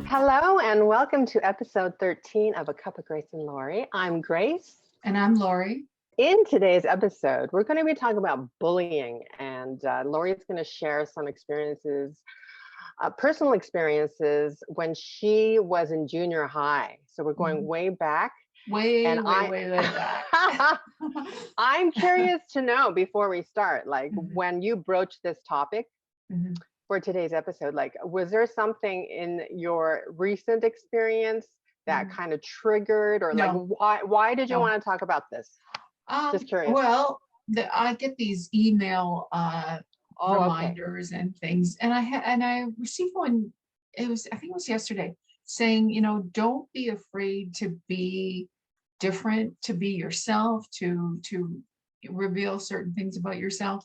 Hello and welcome to episode 13 of A Cup of Grace and Lori. I'm Grace. And I'm Lori. In today's episode, we're going to be talking about bullying, and Lori's going to share some experiences, personal experiences when she was in junior high. So we're going way back. Way back. I'm curious to know before we start, like when you broached this topic for today's episode, like was there something in your recent experience that kind of triggered, or like why did you want to talk about this? Just curious. Well, I get these email reminders and things, and I received one. I think it was yesterday, saying, don't be afraid to be different, to be yourself, to reveal certain things about yourself.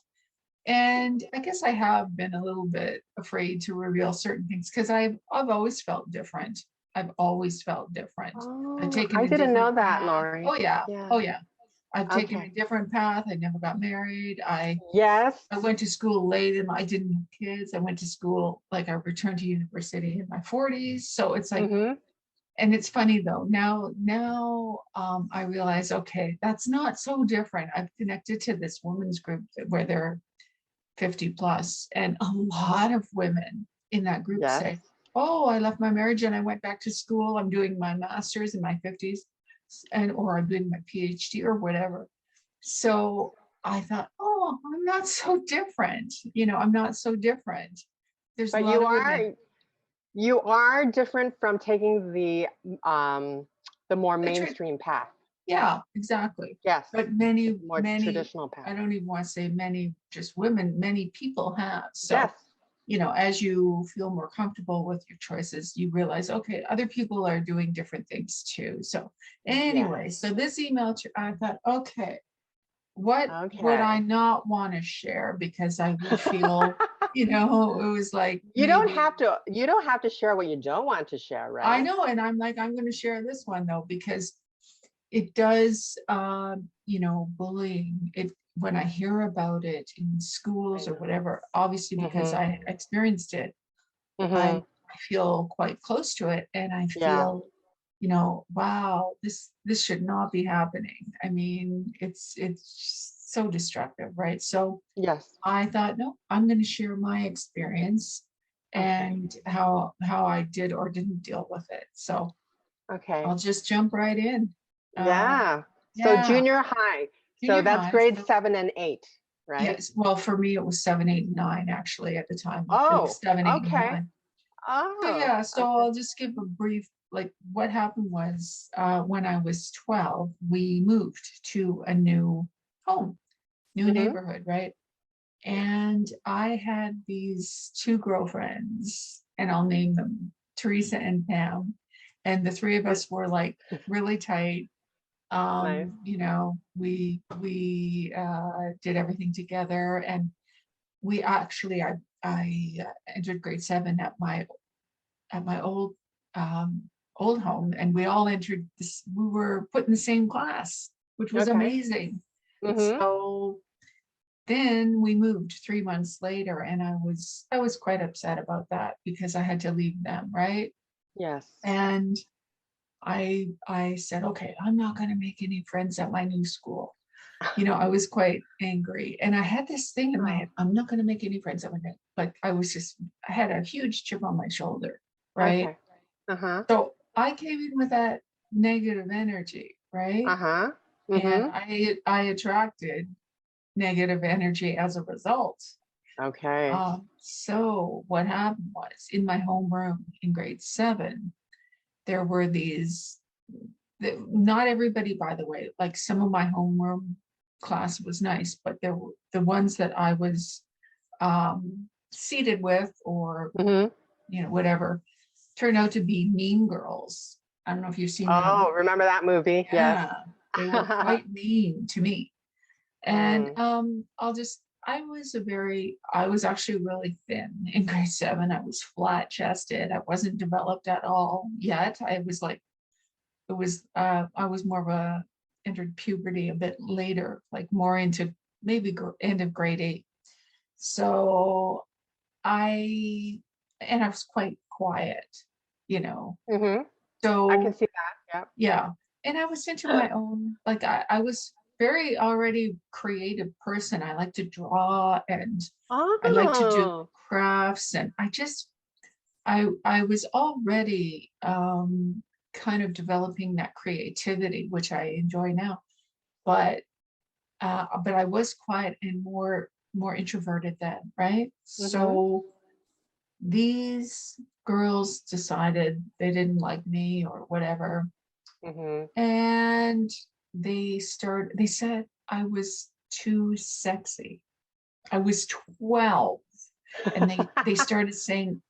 And I guess I have been a little bit afraid to reveal certain things because I've always felt different. I've always felt different. Oh, I didn't know that, Lori. Oh yeah. I've taken a different path. I never got married. I went to school late and I didn't have kids. I went to school, like I returned to university in my 40s. So it's like, and it's funny though, now I realize, okay, that's not so different. I've connected to this women's group where they're 50 plus, and a lot of women in that group say, oh, I left my marriage and I went back to school. I'm doing my master's in my 50s. Or I'm doing my PhD or whatever. So I thought, oh, I'm not so different. I'm not so different. But you are different from taking the more mainstream path. Yeah, exactly. Yes. But many traditional path. I don't even want to say many, just women, many people have. So as you feel more comfortable with your choices, you realize, okay, other people are doing different things too. So anyway, so this email, I thought, okay, what would I not want to share? Because I would feel, it was like, you don't have to share what you don't want to share, right? I know. And I'm like, I'm going to share this one though, because it does, bullying, when I hear about it in schools or whatever, obviously because I experienced it, I feel quite close to it, and I feel, wow, this should not be happening. I mean, it's so destructive, right? So I thought, no, I'm going to share my experience and how I did or didn't deal with it. So I'll just jump right in. So junior high. So that's grade 7 and 8, right? Yes. Well, for me, it was 7, 8, and 9 actually at the time. Oh, 7, 8, and 9. Oh, so yeah. So I'll just give a brief. Like what happened was, when I was 12, we moved to a new home, new neighborhood, right? And I had these two girlfriends, and I'll name them Teresa and Pam, and the three of us were like really tight. Nice. We did everything together, and we actually I entered grade 7 at my old home, and we all entered this. We were put in the same class, which was amazing. So then we moved 3 months later, and I was quite upset about that because I had to leave them, right? Yes. And I said, okay, I'm not going to make any friends at my new school. I was quite angry, and I had this thing in my head, I'm not going to make any friends at my new, like I had a huge chip on my shoulder, right? So I came in with that negative energy, right? And I attracted negative energy as a result. So what happened was, in my homeroom in grade 7, there were these, not everybody, by the way, like some of my homeroom class was nice, but there were the ones that I was seated with, or whatever, turned out to be mean girls. I don't know if you've seen that. Oh, remember that movie? Yeah, they were quite mean to me. And I was actually really thin in grade 7. I was flat chested. I wasn't developed at all yet. I was more of entered puberty a bit later, like more into maybe end of grade 8. So I and I was quite quiet, you know. Mm-hmm. So I can see that. yeah. And I was into my own, like I was very already creative person. I like to draw and I like to do Oh. crafts, and I was already kind of developing that creativity, which I enjoy now. But I was quiet and more introverted then, right? So these girls decided they didn't like me or whatever. And they said I was too sexy. I was 12. And they started saying,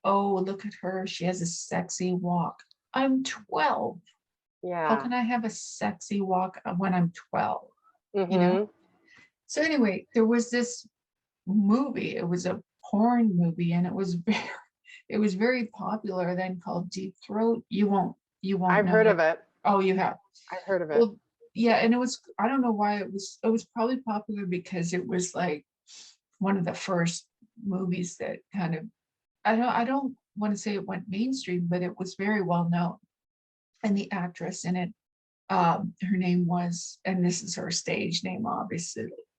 oh, look at her. She has a sexy walk. I'm 12. Yeah. How can I have a sexy walk when I'm 12? You know? So anyway, there was this movie. It was a porn movie, and it was very popular then, called Deep Throat. You won't I've know heard it. of it. Oh, you have. I've heard of it. Well, yeah, and it was, I don't know why it was probably popular because it was like one of the first movies that kind of, I don't want to say it went mainstream, but it was very well known. And the actress in it, her name was, and this is her stage name,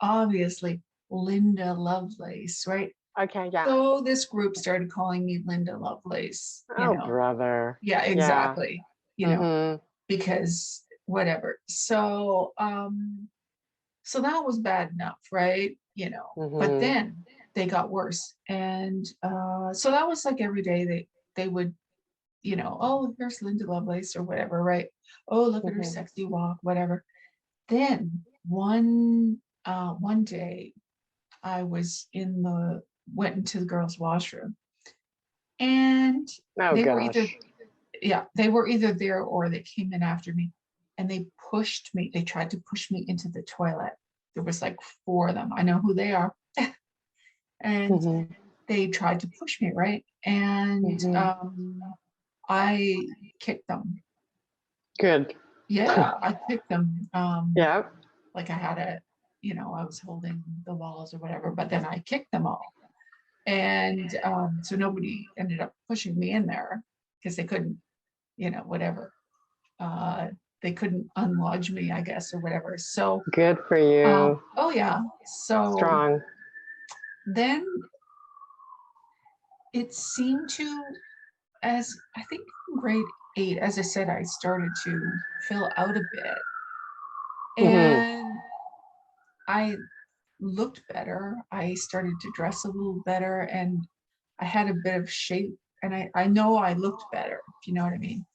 obviously Linda Lovelace, right? Okay, yeah. So this group started calling me Linda Lovelace. Oh, brother. Yeah, exactly. You know, because whatever. So so that was bad enough, right? You know, but then they got worse. And so that was like every day they would, you know, oh, here's Linda Lovelace or whatever, right? Oh, look at her sexy walk, whatever. Then one day I was went into the girls' washroom, and they were either there or they came in after me, and they tried to push me into the toilet. There was like 4 of them. I know who they are. And they tried to push me, right? And I kicked them. Good. Yeah, I kicked them. Yeah. Like I had I was holding the walls or whatever, but then I kicked them all. And so nobody ended up pushing me in there because they couldn't, whatever. They couldn't unlodge me, I guess, or whatever. So good for you. Oh yeah. So strong. Then it seemed to, as I think in grade 8, as I said, I started to fill out a bit. And I looked better. I started to dress a little better, and I had a bit of shape, and I know I looked better, if you know what I mean.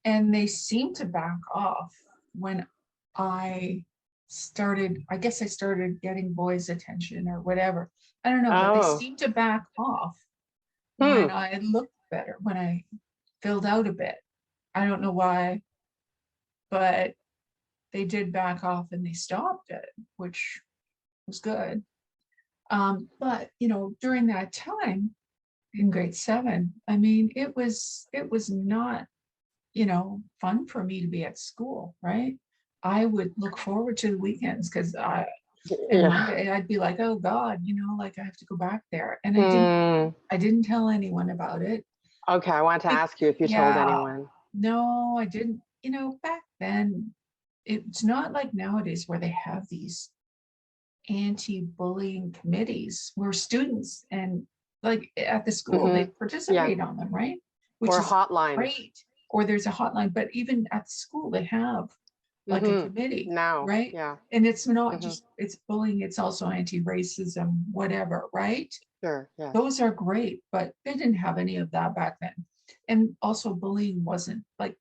And they seemed to back off when I guess I started getting boys' attention or whatever. I don't know, but they seemed to back off when I looked better, when I filled out a bit. I don't know why, but they did back off and they stopped it, which was good. But during that time in grade 7, I mean, it was not, fun for me to be at school, right? I would look forward to the weekends because Monday I'd be like, oh God, like I have to go back there. And I didn't tell anyone about it. Okay, I want to ask you if you told anyone. No, I didn't. Back then, it's not like nowadays where they have these anti-bullying committees where students and like at the school they participate on them, right? Which or is hotline. Great. Or there's a hotline, but even at the school they have like a committee now, right? Yeah. And it's not just it's bullying, it's also anti-racism, whatever, right? Sure. Yeah. Those are great, but they didn't have any of that back then. And also bullying wasn't like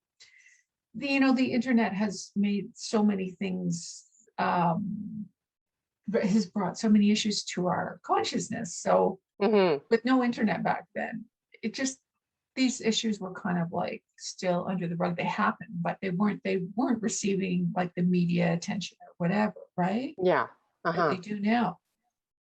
the internet has made so many things has brought so many issues to our consciousness. So with no internet back then, it just, these issues were kind of like still under the rug. They happened, but they weren't receiving like the media attention or whatever, right? Yeah. That they do now.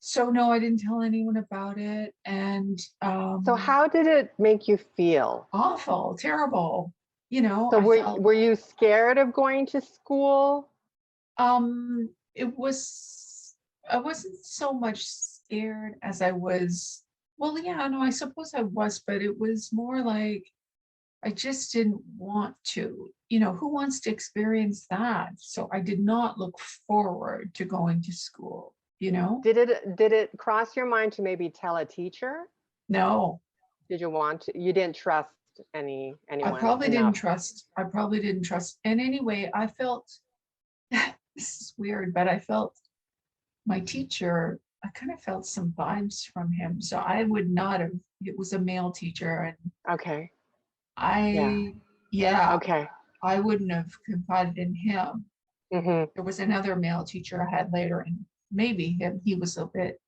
So no, I didn't tell anyone about it. And so how did it make you feel? Awful, terrible. So were you scared of going to school? I wasn't so much scared as I was Well, yeah, no, I suppose I was, but it was more like I just didn't want to. Who wants to experience that? So I did not look forward to going to school, Did it cross your mind to maybe tell a teacher? No, Did you want to? You didn't trust I anyone probably didn't enough? trust. I probably didn't trust. And anyway, I felt this is weird, but I felt my teacher, I kind of felt some vibes from him. So I would not have, it was a male teacher, and Okay. Yeah. I, yeah, Okay. I wouldn't have confided in him. Mm-hmm. There was another male teacher I had later, and maybe he was a bit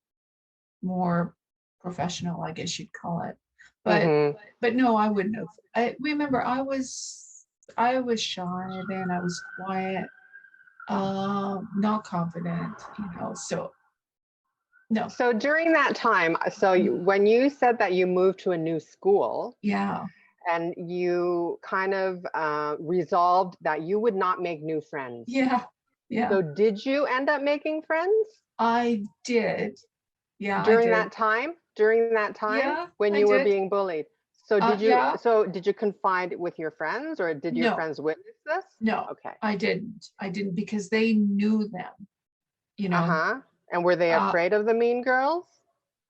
more professional, I guess you'd call it. But Mm-hmm. but no, I wouldn't have. I remember I was shy then, I was quiet, not confident, so no. So during that time, when you said that you moved to a new school Yeah, and you kind of resolved that you would not make new friends. yeah, yeah. So did you end up making friends I did. Yeah, I during did. that time? During that time Yeah, when I you were did. being bullied? So Yeah. did you confide with your friends, or did your No, friends witness this? no, Okay. I didn't because they knew them, you know. Uh-huh. And were they Uh, afraid of the mean girls?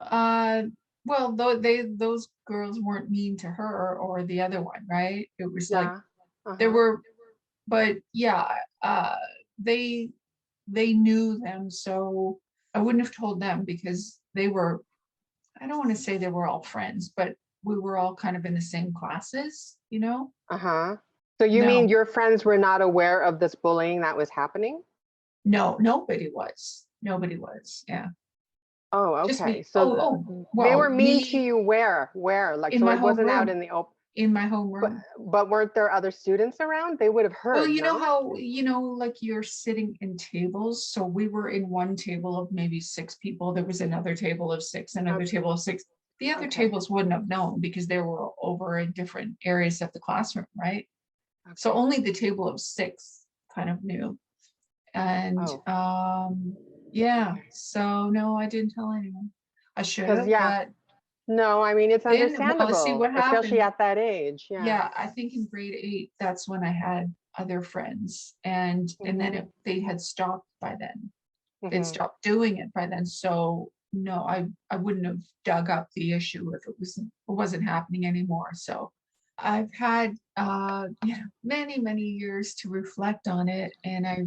uh, well, those girls weren't mean to her or the other one, right? It was like Yeah. there Uh-huh. were, but yeah, they they knew them, so I wouldn't have told them because they were, I don't want to say they were all friends, but we were all kind of in the same classes. Uh-huh. So you mean No, your friends were not aware of this bullying that was happening? no, nobody was. Nobody was. Yeah. Oh, Just okay. me. Oh, They were well, mean to me you where? Where? Like, in so my it wasn't out homeroom, in the open, in my but homeroom. weren't there other students around? They would have Well, heard, you know no? how, like you're sitting in tables. So we were in one table of maybe six people. There was another table of six, another Okay. table of six. The other Okay. tables wouldn't have known because they were over in different areas of the classroom, right? So Okay. only the table of six kind of knew. And Oh, yeah, okay. so no, I didn't tell anyone. I should Because, have, yeah, but no, I mean, it's then, well, see understandable, what especially happened. at that age. Yeah. Yeah, I think in grade 8, that's when I had other friends, and then Mm-hmm. they had stopped by then. They'd Mm-hmm. stopped doing it by then. So no, I wouldn't have dug up the issue if it wasn't happening anymore. So I've had many years to reflect on it, and I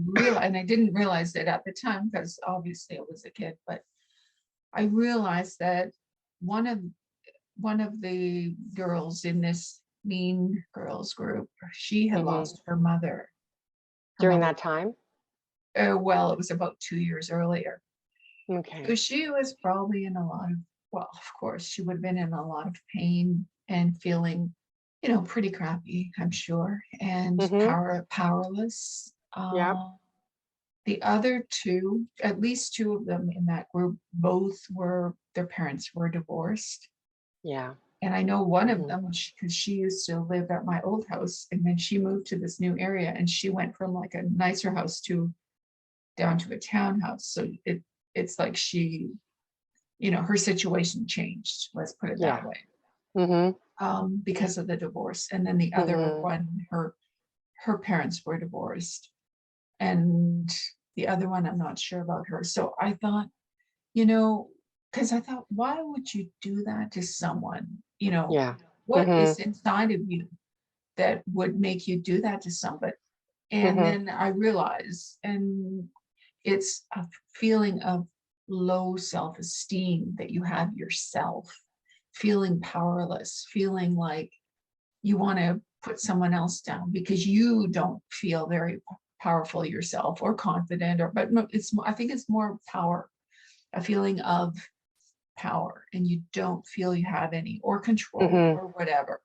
didn't realize it at the time because obviously I was a kid, but I realized that one of one of the girls in this mean girls group, she had Mm-hmm. lost her mother. Her During mother, that time? well, it was about 2 years earlier. So Okay. she was probably in a lot of, well, of course, she would have been in a lot of pain and feeling, pretty crappy, I'm sure, and Mm-hmm. powerless. Yep. The other two, at least two of them in that group, both their parents were divorced. Yeah. And I know one of Mm-hmm. them, because she used to live at my old house, and then she moved to this new area, and she went from like a nicer house to down to a townhouse. So it's like her situation changed. Let's put it that Yeah. way, Mm-hmm. because of the divorce. And then the other Mm-hmm. one, her parents were divorced, and the other one, I'm not sure about her. So I thought, because I thought, why would you do that to someone? Yeah. What is Mm-hmm. inside of you that would make you do that to somebody? And Mm-hmm. then I realized, and it's a feeling of low self-esteem that you have yourself, feeling powerless, feeling like you want to put someone else down because you don't feel very powerful yourself or confident, but I think it's more power, a feeling of power, and you don't feel you have any, or control, Mm-hmm. or whatever.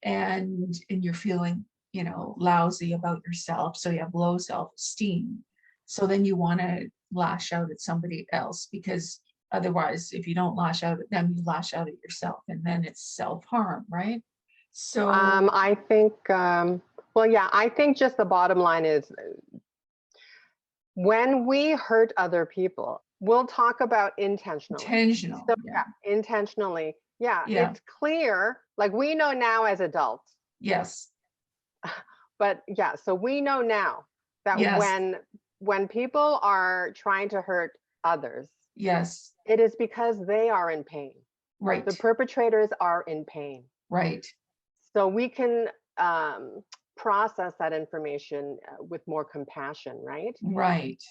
And you're feeling, lousy about yourself, so you have low self-esteem. So then you want to lash out at somebody else, because otherwise, if you don't lash out at them, you lash out at yourself, and then it's self-harm, right? So I think, well, yeah, I think just the bottom line is when we hurt other people, we'll talk about intentionally. Intentional. So yeah, intentionally. Yeah, it's clear, like we know now as adults. Yes. But yeah, so we know now that when people are trying to hurt others, yes, it is because they are in pain. Right. The perpetrators are in pain. Right. So we can process that information with more compassion, right? Right.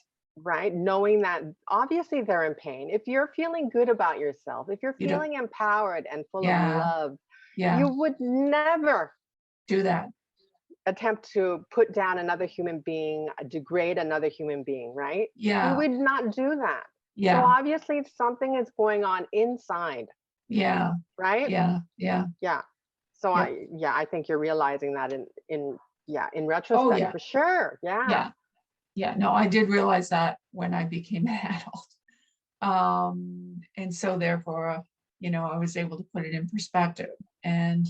Right. Knowing that obviously they're in pain. If you're feeling good about yourself, if you're feeling empowered and full of love, you would never do that. Attempt to put down another human being, degrade another human being, right? Yeah. You would not do that. Yeah. So obviously something is going on inside. Yeah. Right? Yeah. Yeah. Yeah. So I think you're realizing that in retrospect for sure. Yeah. Yeah. Yeah. No, I did realize that when I became an adult. And so therefore, I was able to put it in perspective. And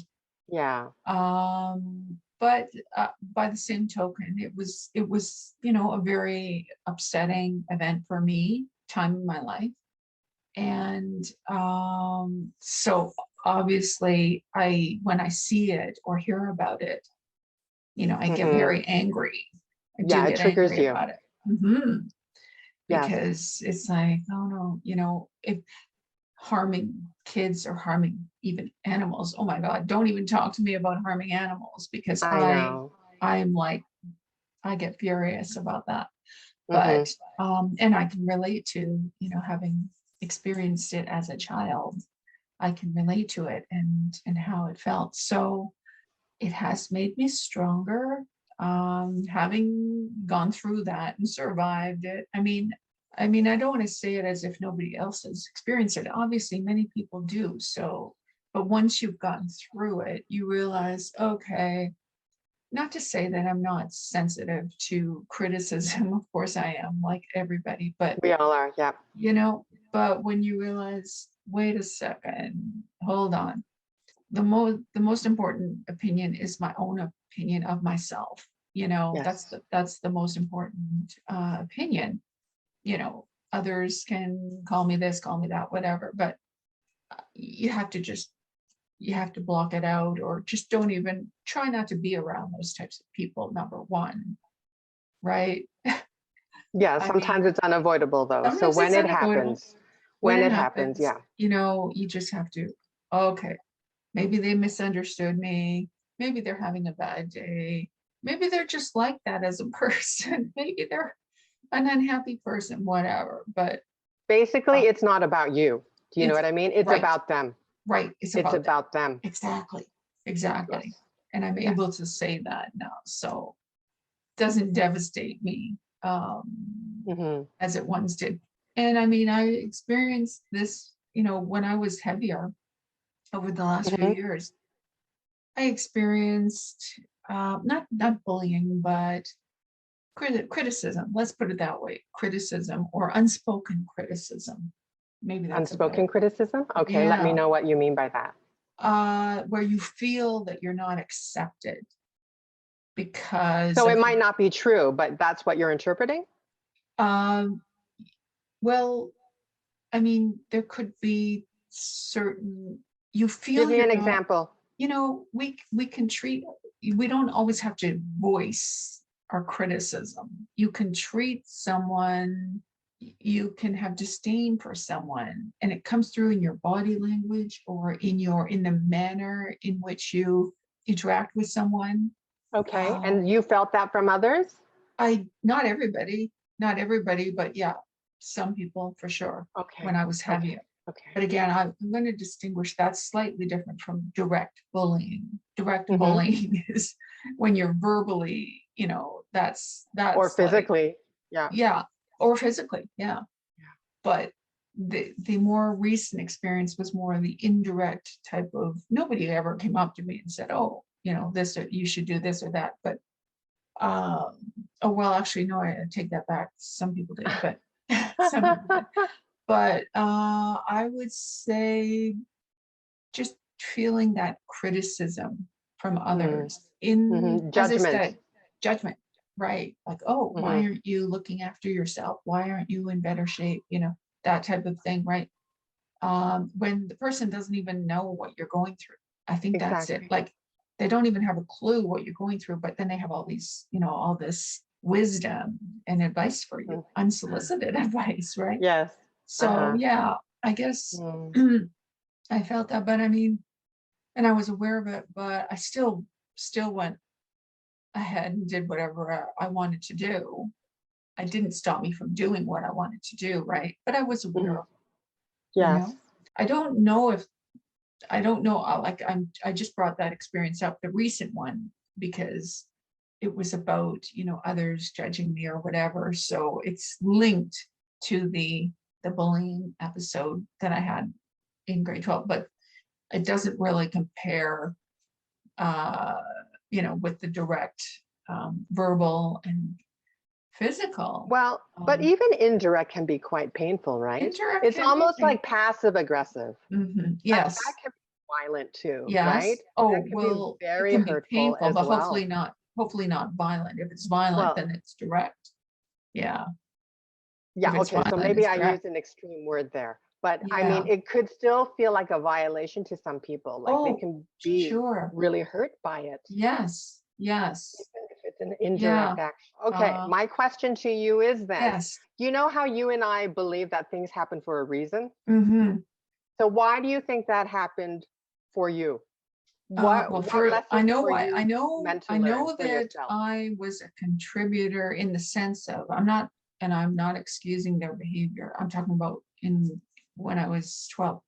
but by the same token, it was, a very upsetting event for me, time in my life. And so obviously when I see it or hear about it, I get very angry. I do get angry about it. Because it's like, oh no, if harming kids or harming even animals, oh my God, don't even talk to me about harming animals, because I'm like, I get furious about that. But and I can relate to, having experienced it as a child, I can relate to it and how it felt. So it has made me stronger, having gone through that and survived it. I mean, I don't want to say it as if nobody else has experienced it. Obviously, many people do. So, but once you've gotten through it, you realize, okay, not to say that I'm not sensitive to criticism. Of course I am, like everybody, but we all are. Yeah. But when you realize, wait a second, hold on. The most important opinion is my own opinion of myself. That's the most important opinion. Others can call me this, call me that, whatever, but you have to block it out, or just don't even try not to be around those types of people, number one. Right? Yeah, sometimes it's unavoidable though. So when it happens, you just have to, okay, maybe they misunderstood me. Maybe they're having a bad day. Maybe they're just like that as a person. Maybe they're an unhappy person, whatever. But basically, it's not about you. Do you know what I mean? It's about them. Right. It's about them. Exactly. Yes. And I'm able to say that now. So it doesn't devastate me as it once did. And I experienced this, when I was heavier over the last few years. I experienced not bullying, but criticism. Let's put it that way: criticism or unspoken criticism. Maybe that's unspoken criticism. Okay, let me know what you mean by that. Where you feel that you're not accepted because. So it might not be true, but that's what you're interpreting. Well, there could be certain. You feel. Give me an example. We can treat. We don't always have to voice our criticism. You can treat someone. You can have disdain for someone, and it comes through in your body language or in the manner in which you interact with someone. Okay, and you felt that from others? Not everybody, but yeah, some people for sure. Okay. When I was heavier. Okay. But again, I'm going to distinguish that's slightly different from direct bullying. Direct bullying is when you're verbally, that's or physically. Yeah. Or physically. Yeah. But the more recent experience was more the indirect type of, nobody ever came up to me and said, oh, this, or you should do this or that. But, well, actually, no, I take that back. Some people did, but some people did. But I would say just feeling that criticism from others in judgment, right? Like, oh, why aren't you looking after yourself? Why aren't you in better shape? that type of thing, right? When the person doesn't even know what you're going through. I think that's it. Like, they don't even have a clue what you're going through, but then they have all these, all this wisdom and advice for you, unsolicited advice, right? Yes. So yeah, I guess I felt that, but I mean, and I was aware of it, but I still went ahead and did whatever I wanted to do. It didn't stop me from doing what I wanted to do, right? But I was aware of it. Yes. I don't know, like I just brought that experience up, the recent one, because it was about, others judging me or whatever. So it's linked to the bullying episode that I had in grade 12, but it doesn't really compare, with the direct verbal and physical. Well, but even indirect can be quite painful, right? Indirect, it's almost like passive aggressive. Yes. That can be violent too, yes. Right? Oh, that can well, be very it can be hurtful painful, as but well. hopefully not violent. If it's violent, then it's direct. Yeah. Okay, so maybe I used an extreme word there. But I mean, it could still feel like a violation to some people. Like they can be really hurt by it. Yes. Yes. Even if it's an indirect action. Okay, my question to you is then, you know how you and I believe that things happen for a reason? So why do you think that happened for you? I know that I was a contributor in the sense of, I'm not excusing their behavior. I'm talking about when I was 12.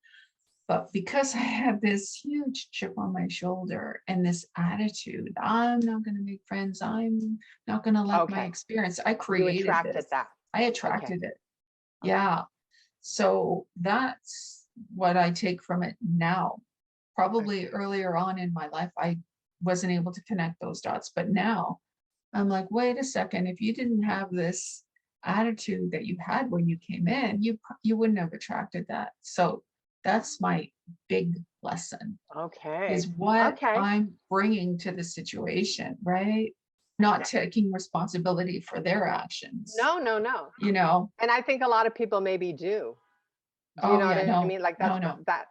But because I had this huge chip on my shoulder and this attitude, I'm not going to make friends. I'm not going to let my experience. I created this. I attracted it. Yeah. So that's what I take from it now. Probably earlier on in my life, I wasn't able to connect those dots. But now I'm like, wait a second, if you didn't have this attitude that you had when you came in, you wouldn't have attracted that. So that's my big lesson. Is what I'm bringing to the situation, right? Not taking responsibility for their actions. No. And I think a lot of people maybe do. Do you know what I mean? Like that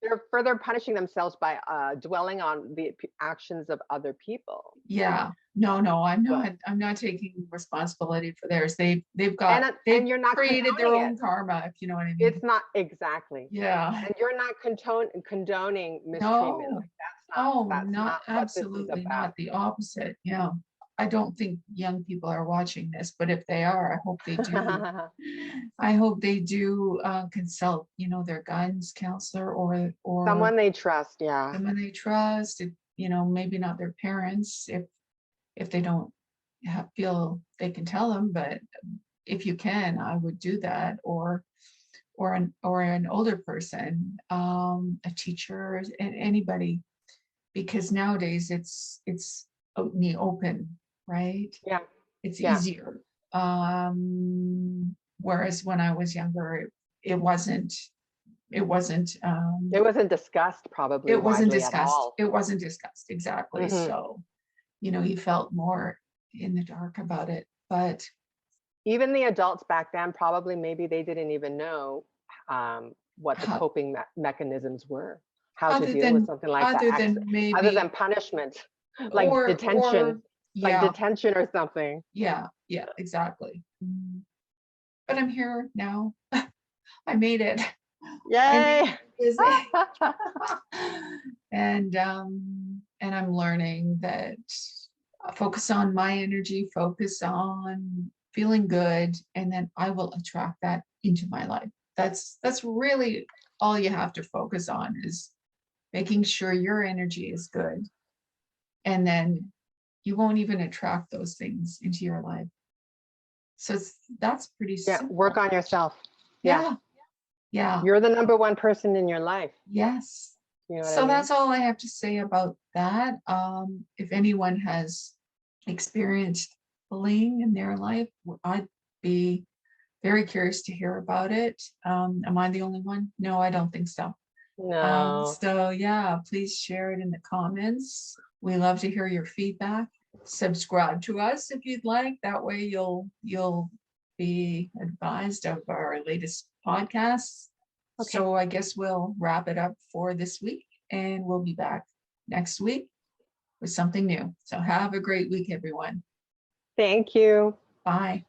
they're further punishing themselves by dwelling on the actions of other people. Yeah. No, I'm not taking responsibility for theirs. They've and you're not created their own karma, if you know what I mean. It's not exactly. Yeah. And you're not condoning mistreatment. No. That's not absolutely not. The opposite. Yeah. I don't think young people are watching this, but if they are, I hope they do. I hope they do consult, their guidance counselor or someone they trust. Yeah. Someone they trust. Maybe not their parents if they don't feel they can tell them, but if you can, I would do that, or an older person, a teacher, anybody, because nowadays it's out in the open, right? Yeah. It's easier. Whereas when I was younger, it wasn't discussed probably. It wasn't discussed. It wasn't discussed. Exactly. So, you felt more in the dark about it, but even the adults back then, probably maybe they didn't even know what the coping mechanisms were, how to deal with something like that, other than punishment, like detention, or something. Yeah, exactly. But I'm here now. I made it. Yay! And I'm learning that focus on my energy, focus on feeling good, and then I will attract that into my life. That's really all you have to focus on, is making sure your energy is good. And then you won't even attract those things into your life. So that's pretty simple. Work on yourself. Yeah. You're the number one person in your life. Yes. So that's all I have to say about that. If anyone has experienced bullying in their life, I'd be very curious to hear about it. Am I the only one? No, I don't think so. No. So yeah, please share it in the comments. We love to hear your feedback. Subscribe to us if you'd like. That way you'll be advised of our latest podcasts. Okay. So I guess we'll wrap it up for this week, and we'll be back next week with something new. So have a great week, everyone. Thank you. Bye.